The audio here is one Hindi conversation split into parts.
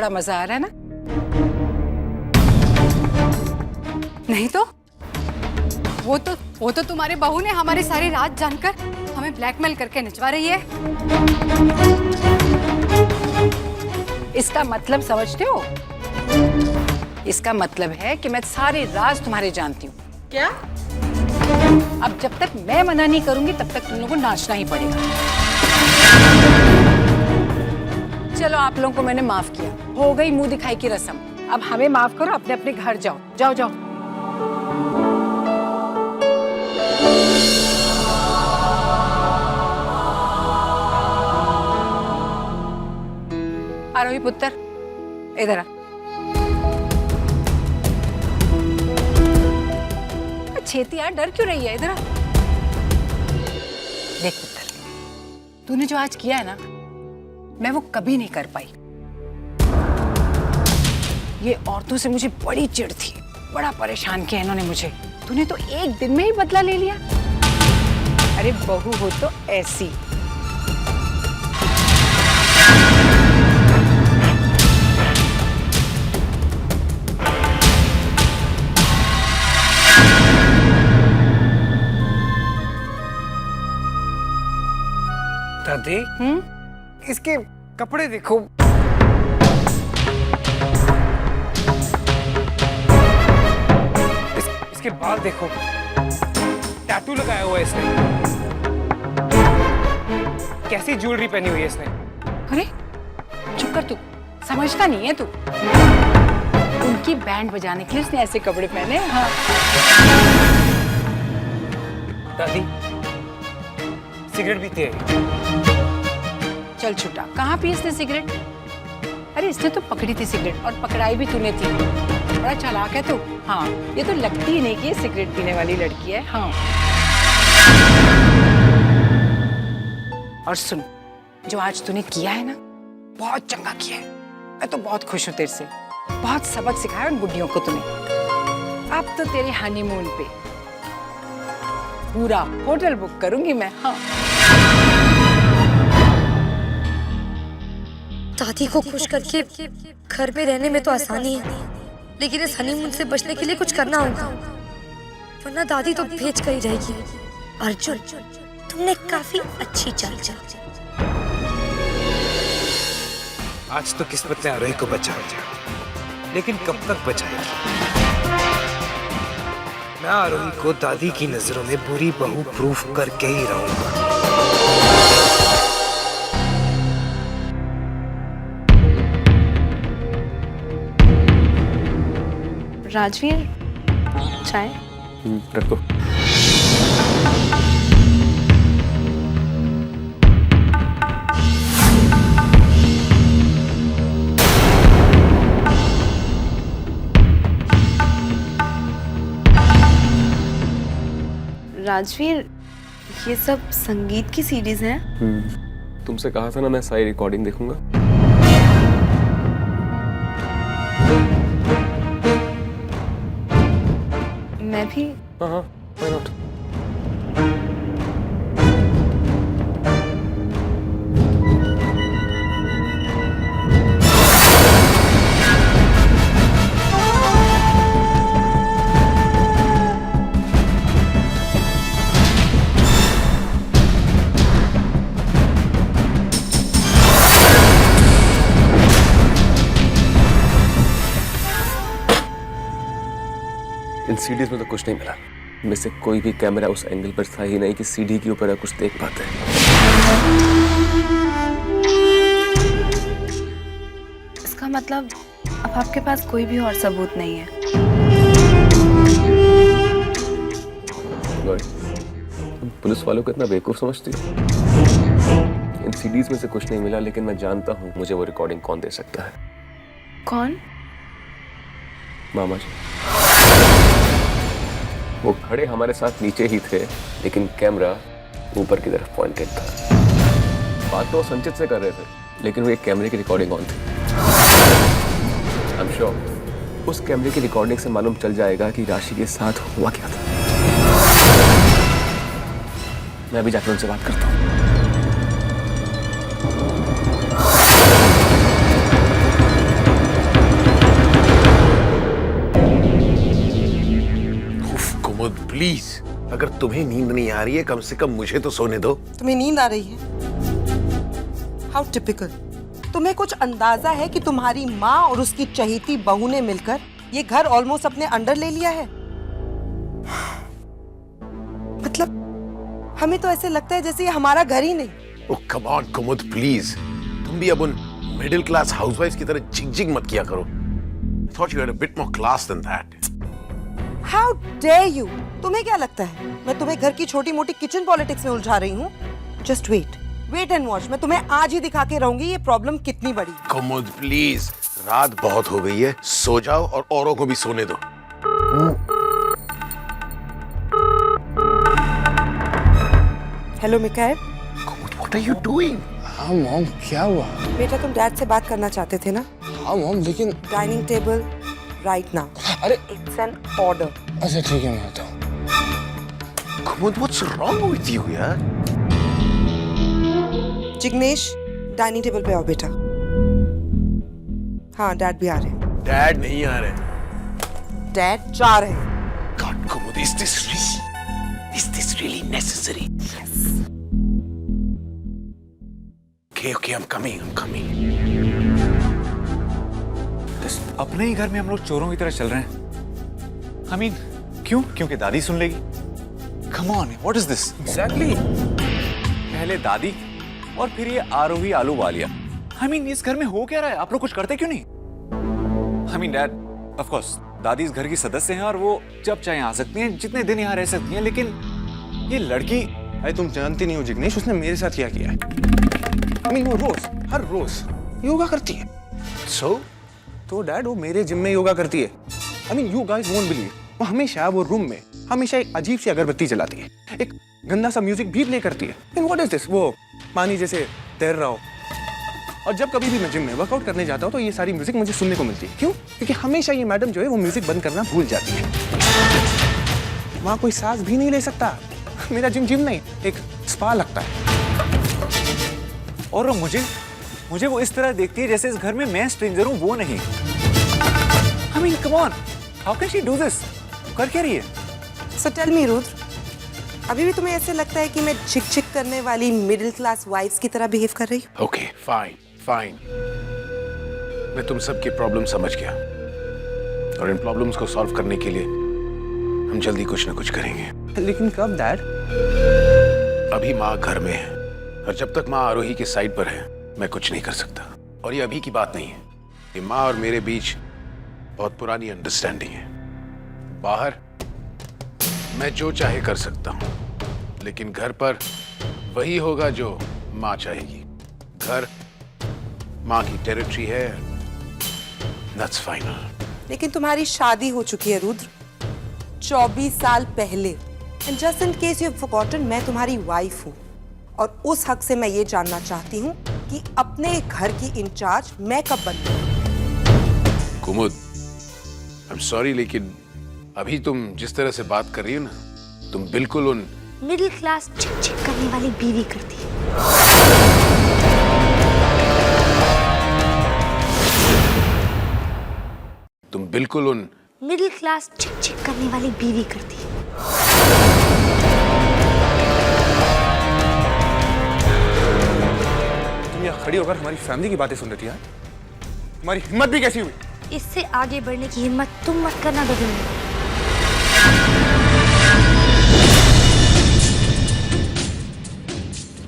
बड़ा मजा आ रहा है ना? नहीं तो वो तो तुम्हारे बहू ने हमारी सारी रात जानकर हमें ब्लैकमेल करके नचवा रही है। इसका मतलब समझते हो? इसका मतलब है कि मैं सारे राज तुम्हारे जानती हूँ। क्या? अब जब तक मैं मना नहीं करूंगी तब तक तुम लोगों को नाचना ही पड़ेगा। चलो, आप लोगों को मैंने माफ किया, हो गई मुंह दिखाई की रस्म। अब हमें माफ करो, अपने अपने घर जाओ। जाओ जाओ। आरोही पुत्र, इधर आ। छेती यार, डर क्यों रही है? इधर आ। देख पुत्र, तूने जो आज किया है ना, मैं वो कभी नहीं कर पाई। ये औरतों से मुझे बड़ी चिढ़ थी, बड़ा परेशान किया इन्होंने मुझे। तूने तो एक दिन में ही बदला ले लिया। अरे बहू हो तो ऐसी। दादी, इसके कपड़े देखो। इसके बाल देखो, टैटू लगाया हुआ है इसने। कैसी ज्वेलरी पहनी हुई है इसने। अरे चुप कर, तू समझता नहीं है तू। उनकी बैंड बजाने के लिए उसने ऐसे कपड़े पहने। हाँ। दादी, सिगरेट पीती है। चल छुटा, कहाँ पी इसने सिगरेट? अरे इसने तो पकड़ी थी सिगरेट, और पकड़ाई भी तूने थी। बड़ा चालाक है तू। हाँ, ये तो लगती ही नहीं कि ये सिगरेट पीने वाली लड़की है। हाँ। और सुन, जो आज तूने किया है ना, बहुत चंगा किया है। मैं तो बहुत खुश हूँ तेरे से। बहुत सबक सिखाया उन बुड्ढियों को तूने। अब तो तेरे हनीमून पे पूरा होटल बुक करूंगी मैं। हाँ। दादी को खुश करके घर में रहने में तो आसानी है, लेकिन इस हनीमून से बचने के लिए कुछ करना होगा, वरना दादी तो भेज कर ही रहेगी। अर्जुन, तुमने काफी अच्छी चाल चली। आज तो किस्मत ने आरोही को बचाया, लेकिन कब तक बचाएगी? मैं आरोही को दादी की नजरों में बुरी बहू प्रूफ करके ही रहूंगा। राजवीर, चाय? रख दो। राजवीर, ये सब संगीत की सीरीज हैं? तुमसे कहा था ना मैं सारी रिकॉर्डिंग देखूंगा। मैं भी। हाँ हाँ, why not? इन सीडीज में तो कुछ नहीं मिला। में से कोई भी कैमरा उस एंगल पर था ही नहीं कि सीडी के ऊपर कुछ देख पाते हैं। इसका मतलब अब आपके पास कोई भी और सबूत नहीं है। तुम पुलिस वालों को इतना बेवकूफ समझती हो? इन सीडीज में से कुछ नहीं मिला, लेकिन मैं जानता हूँ मुझे वो रिकॉर्डिंग कौन दे सकता है। कौन? मामा जी। वो खड़े हमारे साथ नीचे ही थे, लेकिन कैमरा ऊपर की तरफ पॉइंटेड था। बात तो वो संचित से कर रहे थे, लेकिन वो एक कैमरे की रिकॉर्डिंग ऑन थी। आई एम श्योर उस कैमरे की रिकॉर्डिंग से मालूम चल जाएगा कि राशि के साथ हुआ क्या था। मैं भी जाकर उनसे बात करता हूँ। कुमुद प्लीज, अगर तुम्हें नींद नहीं आ रही है कम से कम मुझे तो सोने दो। तुम्हें नींद आ रही है? How typical. तुम्हें कुछ अंदाजा है कि तुम्हारी माँ और उसकी चहेती बहू ने मिलकर ये घर ऑलमोस्ट अपने अंडर ले लिया है? मतलब हमें तो ऐसे लगता है जैसे ये हमारा घर ही नहीं। ओह कम ऑन कुमुद प्लीज, तुम भी अब उन मिडिल क्लास हाउसवाइफ्स की तरह झिग मत किया करो। Thought you had a bit more class than that. How dare you? तुम्हें क्या लगता है मैं तुम्हें घर की छोटी मोटी किचन पॉलिटिक्स में उलझा रही हूँ? Just wait and watch. मैं तुम्हें आज ही दिखा के रहूंगी ये प्रॉब्लम कितनी बड़ी है। कुमुद प्लीज, रात बहुत हो गई है, सो जाओ और औरों को भी सोने दो। Hello Mikael. Kumud, what are you doing? हाँ मॉम, क्या हुआ? बेटा तुम डैड से बात करना चाहते थे ना? हाँ मॉम, लेकिन डाइनिंग टेबल राइट नाउ। अरे इट्स एन ऑर्डर। अच्छा ठीक है, मैं आता हूँ। कुमुद, what's wrong with you यार? जिग्नेश डाइनिंग टेबल पे आओ बेटा। हाँ डैड भी आ रहे हैं। डैड नहीं आ रहे। डैड जा रहे हैं। God, Kumud, is this really necessary? Yes. Okay, I'm coming. अपने ही घर में हम लोग चोरों की तरह चल रहे हैं। I mean, क्यों? क्योंकि दादी सुन लेगी। Come on, what is this? Exactly. पहले दादी और फिर ये आरोही आलू वालिया। I mean, इस घर में हो क्या रहा है? आप लोग कुछ करते क्यों नहीं? I mean, Dad, of course, दादी इस घर की सदस्य हैं और वो जब चाहे आ सकती हैं, जितने दिन यहाँ रह सकती हैं, लेकिन ये लड़की। अरे तुम जानती नहीं हो जिग्नेश, उसने मेरे साथ क्या किया है। I mean, वो हर रोज योगा करती है। So? तो डैड वो मेरे जिम में योगा करती है। I mean, you guys won't believe, वो हमेशा वो रूम में हमेशा एक अजीब सी अगरबत्ती जलाती है, एक गंदा सा म्यूजिक भी प्ले करती है। And what is this? वो पानी जैसे तैर रहा हो। और जब कभी भी मैं जिम में वर्कआउट करने जाता हूँ तो ये सारी म्यूजिक मुझे सुनने को मिलती है। क्यों? क्योंकि हमेशा ये मैडम जो है वो म्यूजिक बंद करना भूल जाती है। वहाँ कोई सांस भी नहीं ले सकता। मेरा जिम नहीं, एक स्पा लगता है। और वो मुझे वो इस तरह देखती है जैसे इस घर में मैं स्ट्रेंजर हूँ, वो नहीं। I mean, come on, how can she do this? कर क्या रही है? So tell me रुद्र, अभी भी तुम्हें ऐसे लगता है कि मैं चिक करने वाली मिडिल क्लास वाइफ्स की तरह बिहेव कर रही हूँ? Okay, fine. मैं तुम सबकी प्रॉब्लम समझ गया और इन प्रॉब्लम्स को सॉल्व करने के लिए हम जल्दी कुछ ना कुछ करेंगे। लेकिन कब डैड? अभी माँ घर में है और जब तक माँ आरोही के साइड पर है मैं कुछ नहीं कर सकता। और ये अभी की बात नहीं है, ये माँ और मेरे बीच बहुत पुरानी अंडरस्टैंडिंग है। बाहर मैं जो चाहे कर सकता हूँ, लेकिन घर पर वही होगा जो माँ चाहेगी। घर माँ की टेरिटरी है, दैट्स फाइनल। लेकिन तुम्हारी शादी हो चुकी है रुद्र 24 साल पहले। And just in case you have forgotten, मैं तुम्हारी वाइफ हूँ और उस हक से मैं ये जानना चाहती हूँ कि अपने घर की इंचार्ज मैं कब बनूं? कुमुद, आई एम सॉरी, लेकिन अभी तुम जिस तरह से बात कर रही हो ना, तुम बिल्कुल उन मिडिल क्लास चिक करने वाली बीवी करती है। तुम बिल्कुल उन मिडिल क्लास चिक करने वाली बीवी करती है। तुम यहाँ खड़ी होकर हमारी फैमिली की बातें सुन रही थी यार? तुम्हारी हिम्मत भी कैसी हुई? इससे आगे बढ़ने की हिम्मत तुम मत करना बदलने।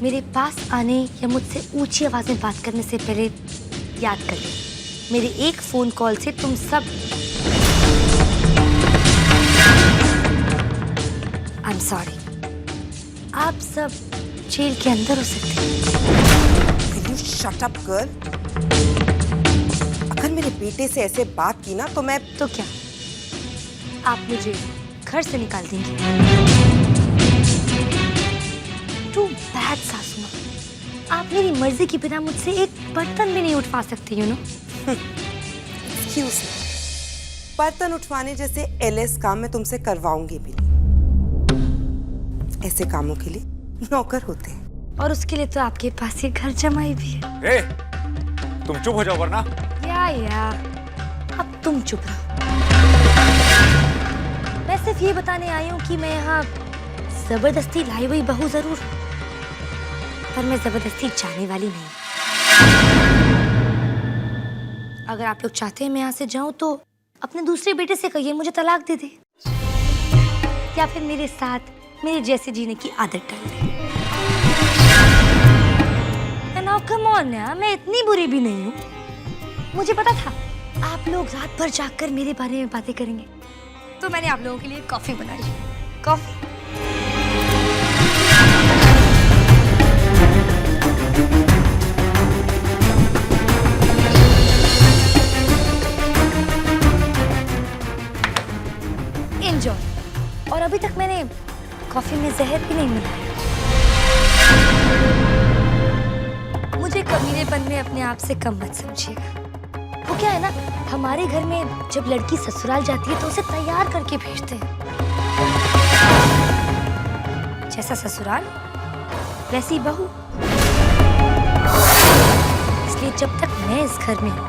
मेरे पास आने या मुझसे ऊंची आवाज में बात करने से पहले याद कर ले, मेरे एक फोन कॉल से तुम सब आई एम सॉरी, आप सब जेल के अंदर हो सकते हैं। Will you shut up, girl? अगर मेरे बेटे से ऐसे बात की ना तो मैं तो क्या आप मुझे घर से निकाल देंगी? टू बैड सासू माँ, आप मेरी मर्जी के बिना मुझसे एक बर्तन भी नहीं उठवा सकती, यू नो। एक्सक्यूज मी, बर्तन उठवाने जैसे एलएस काम मैं तुमसे करवाऊंगी भी नहीं। ऐसे कामों के लिए नौकर होते हैं। और उसके लिए तो आपके पास ये घर जमाई भी है। ए, तुम चुप हो जाओ वरना। या अब तुम चुप रहो। मैं सिर्फ सिर्फ ये बताने आई हूँ कि मैं यहाँ जबरदस्ती लाई हुई बहू जरूर, पर मैं जबरदस्ती जाने वाली नहीं। अगर आप लोग चाहते हैं मैं यहाँ से जाऊं तो अपने दूसरे बेटे से कहिए मुझे तलाक दे दे, या फिर मेरे साथ मेरे जैसे जीने की आदत डाल दे। नाउ कम ऑन यार, मैं इतनी बुरी भी नहीं हूँ। मुझे पता था आप लोग रात भर जागकर मेरे बारे में बातें करेंगे, तो मैंने आप लोगों के लिए कॉफी बनाई। Coffee enjoy. और अभी तक मैंने कॉफी में जहर भी नहीं मिलाया। मुझे कमीनेपन में अपने आप से कम मत समझिएगा। वो क्या है ना, हमारे घर में जब लड़की ससुराल जाती है तो उसे तैयार करके भेजते हैं। जैसा ससुराल वैसी बहू। इसलिए जब तक मैं इस घर में हूँ,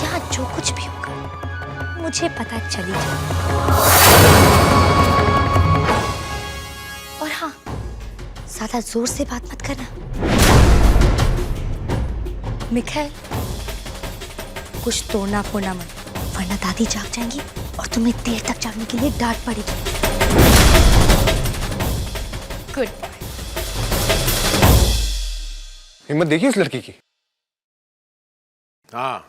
यहाँ जो कुछ भी होगा मुझे पता चली जाए। और हाँ, ज्यादा जोर से बात मत करना। मिखाइल, कुछ तोड़ना फोड़ना मत, वरना दादी जाग जाएंगी और तुम्हें देर तक जागने के लिए डांट पड़ेगी। Goodbye. हिम्मत देखिए उस लड़की की। हाँ,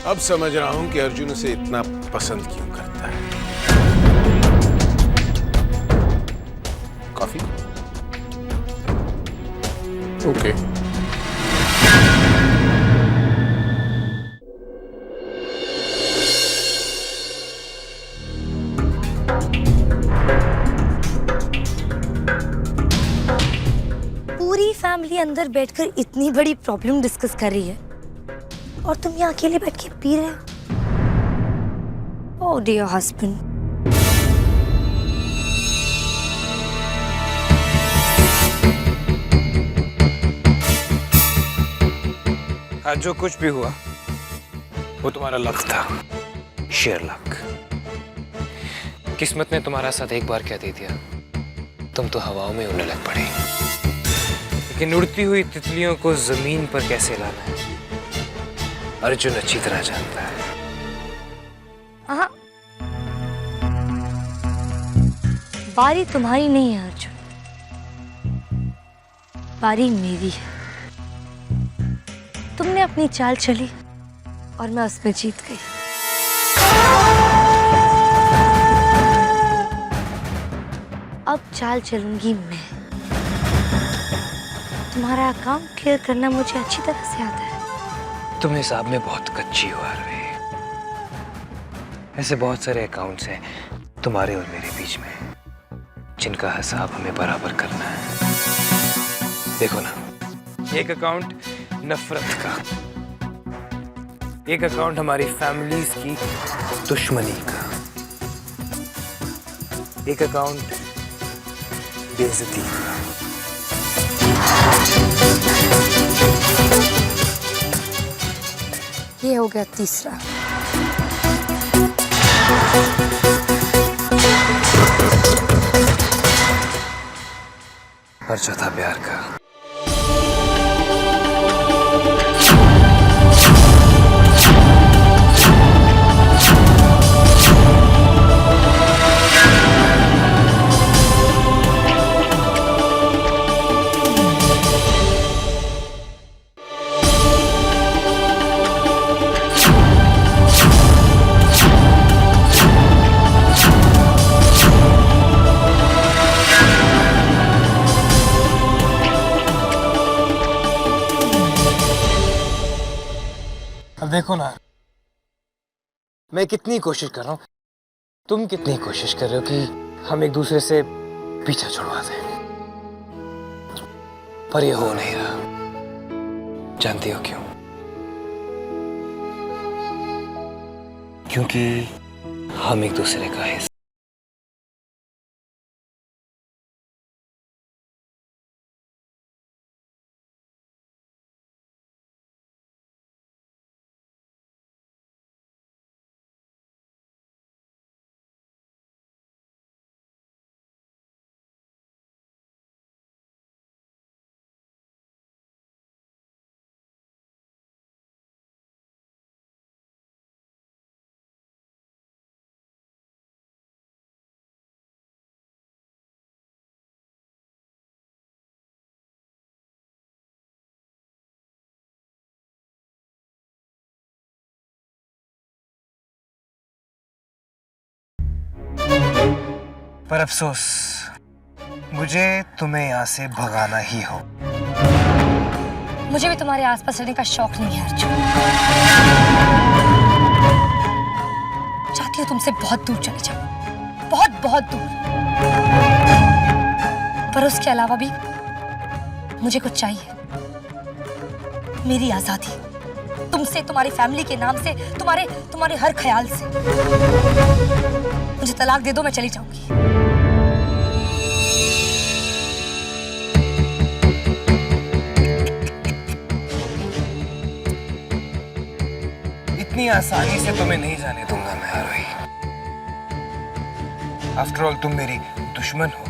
अब समझ रहा हूं कि अर्जुन उसे इतना पसंद क्यों करता है। कॉफी? ओके। पूरी फैमिली अंदर बैठकर इतनी बड़ी प्रॉब्लम डिस्कस कर रही है और तुम यहाँ अकेले बैठ के पी रहे हो। Oh dear husband. आज जो कुछ भी हुआ वो तुम्हारा लक था, शेर लक। किस्मत ने तुम्हारा साथ एक बार क्या दे दिया, तुम तो हवाओं में उड़ने लग पड़े। लेकिन उड़ती हुई तितलियों को जमीन पर कैसे लाना है अर्जुन अच्छी तरह जानता है। हाँ, बारी तुम्हारी नहीं है अर्जुन, बारी मेरी है। तुमने अपनी चाल चली और मैं उसमें जीत गई। अब चाल चलूंगी मैं। तुम्हारा अकाउंट क्लियर करना मुझे अच्छी तरह से आता है। तुम हिसाब में बहुत कच्ची हो आरवी। ऐसे बहुत सारे अकाउंट्स हैं तुम्हारे और मेरे बीच में, जिनका हिसाब हमें बराबर करना है। देखो ना, एक अकाउंट नफरत का, एक अकाउंट हमारी फैमिलीज की दुश्मनी का, एक अकाउंट बेइज्जती का। ये हो गया तीसरा। और चौथा प्यार का। अब देखो ना, मैं कितनी कोशिश कर रहा हूं, तुम कितनी कोशिश कर रहे हो कि हम एक दूसरे से पीछा छुड़वा दें, पर ये हो नहीं रहा। जानती हो क्यों? क्योंकि हम एक दूसरे का हिस्सा पर अफसोस, मुझे तुम्हें यहाँ से भगाना ही हो। मुझे भी तुम्हारे आसपास रहने का शौक नहीं है अर्जुन। चाहती हूँ तुमसे बहुत दूर चले जाओ, बहुत बहुत दूर। पर उसके अलावा भी मुझे कुछ चाहिए, मेरी आजादी, तुमसे, तुम्हारी फैमिली के नाम से, तुम्हारे हर ख्याल से। मुझे तलाक दे दो, मैं चली जाऊंगी। इतनी आसानी से तुम्हें नहीं जाने दूंगा मैं आरोही। आफ्टर ऑल तुम मेरी दुश्मन हो।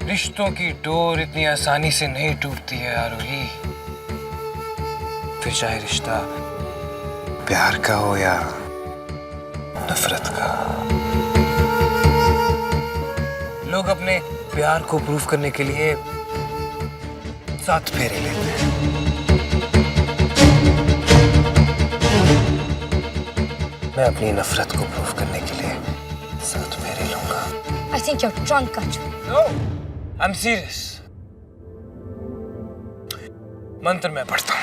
रिश्तों की डोर इतनी आसानी से नहीं टूटती है आरोही। फिर चाहे रिश्ता प्यार का हो या नफरत का। लोग अपने प्यार को प्रूफ करने के लिए 7 फेरे लेते हैं। मैं अपनी नफरत को प्रूफ करने के लिए 7 फेरे लूंगा। I think you're drunk, Arjun. No, I'm serious. मंत्र मैं पढ़ता हूं।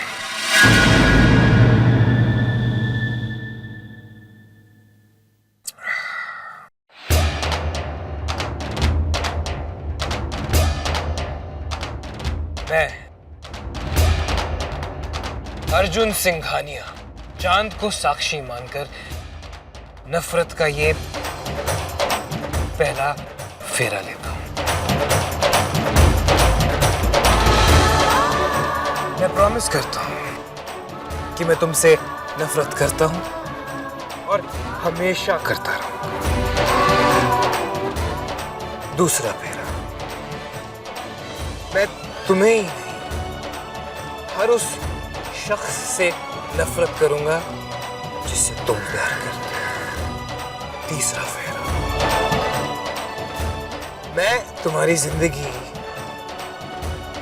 मैं अर्जुन सिंघानिया चांद को साक्षी मानकर नफरत का ये पहला फेरा लेता हूं। मैं प्रॉमिस करता हूं कि मैं तुमसे नफरत करता हूं और हमेशा करता रहूंगा। दूसरा फेरा, मैं तुम्हें ही नहीं, हर उस शख्स से नफरत करूंगा जिससे तुम प्यार करते हो। तीसरा फेरा, मैं तुम्हारी जिंदगी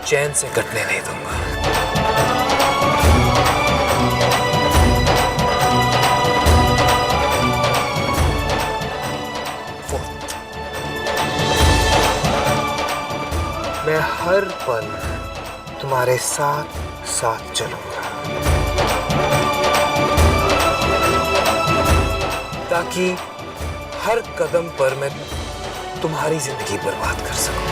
चैन से कटने नहीं दूंगा। फोर्थ, मैं हर पल तुम्हारे साथ साथ चलूंगा ताकि हर कदम पर मैं तुम्हारी जिंदगी बर्बाद कर सकूं।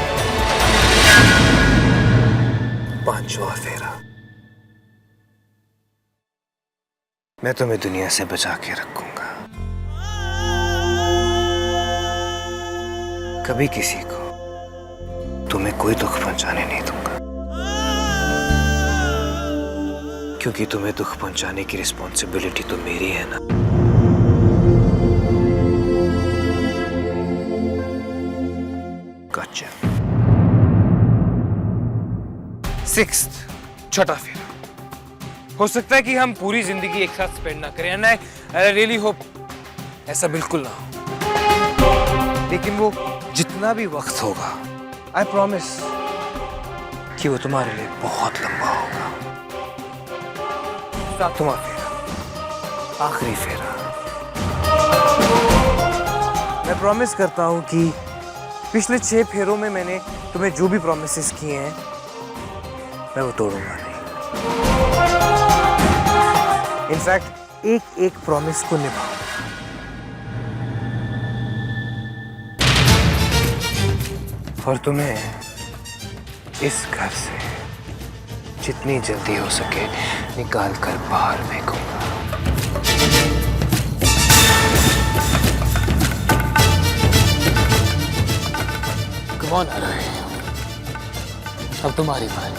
5वां फेरा, मैं तुम्हें दुनिया से बचा के रखूंगा। कभी किसी को तुम्हें कोई दुख पहुंचाने नहीं दूंगा, क्योंकि तुम्हें दुख पहुंचाने की रिस्पॉन्सिबिलिटी तो मेरी है ना। Gotcha. 6th, छठा फेरा, हो सकता है कि हम पूरी जिंदगी एक साथ स्पेंड ना करें, एंड आई रियली होप ऐसा बिल्कुल ना हो। लेकिन वो जितना भी वक्त होगा, आई प्रॉमिस कि वो तुम्हारे लिए बहुत लंबा होगा। 7वां फेरा, आखिरी फेरा, मैं प्रॉमिस करता हूं कि पिछले 6 फेरों में मैंने तुम्हें जो भी प्रॉमिसेस किए हैं मैं वो तोड़ूंगा नहीं। इनफैक्ट एक एक प्रॉमिस को निभाऊंगा। और तुम्हें इस घर से जितनी जल्दी हो सके निकाल कर बाहर फेंकूंगा। कौन आ रहा है? अब तुम्हारी बारी।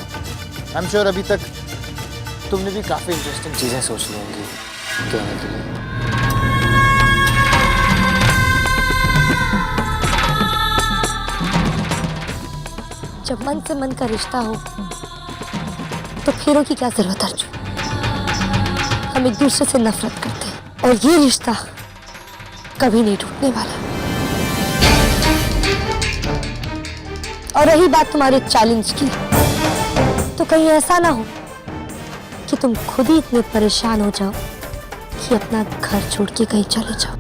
आई एम श्योर अभी तक तुमने भी काफी इंटरेस्टिंग चीजें सोच ली होंगी कहने के लिए। जब मन से मन का रिश्ता हो तो फेरों की क्या जरूरत अर्जुन? हम एक दूसरे से नफरत करते हैं और ये रिश्ता कभी नहीं टूटने वाला। और रही बात तुम्हारे चैलेंज की, तो कहीं ऐसा ना हो कि तुम खुद ही इतने परेशान हो जाओ कि अपना घर छोड़ के कहीं चले जाओ।